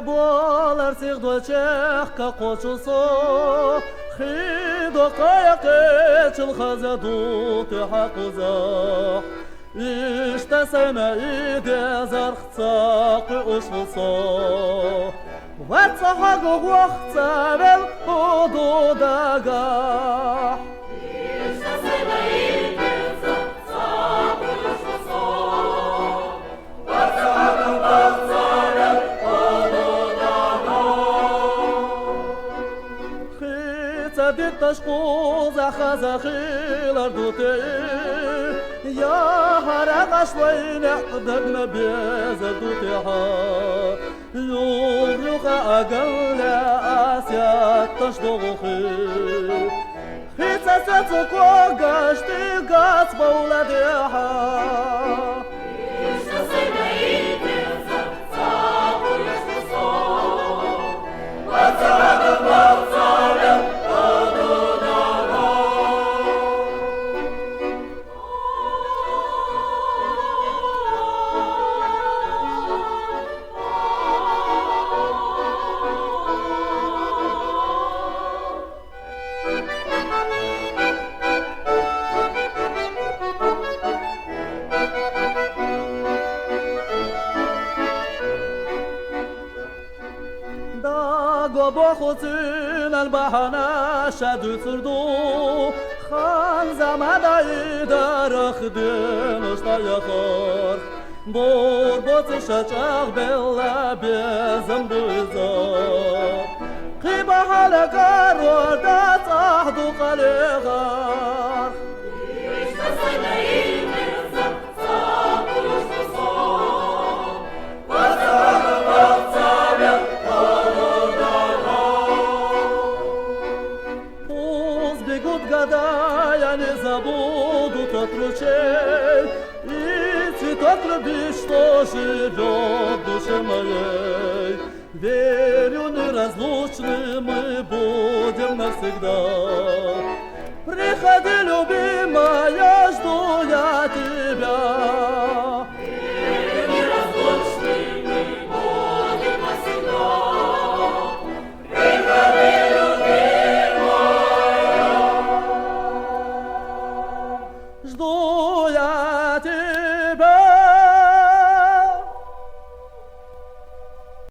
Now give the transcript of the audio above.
болар сигдочех кочусо خيدو قايقش الخزدو تحقزا اشتسنا ايدي زرخصاق اشخصا واتسحق وقتا بالقدو داقاح اشتسنا ايدي زرخصاق اشخصا واتسحق وقتا بالقدو داقاح دي تشقوز خزاخيل اردوتي يا هرق شوين احدقنا بيزدوتي يوغ اقل اسيا تشدوغي خيسا ستسكو قاشتي قاس بولاديها بخوتين البحنا شادو تردو خان زماني در خدم اشتايخار بربط شجاع بلا بيزم بيزار قيبة حلقار ودات أحدو قليغار не забуду тот ручей и цветок любви, что живет в душе моей. Верю, неразлучны мы будем навсегда.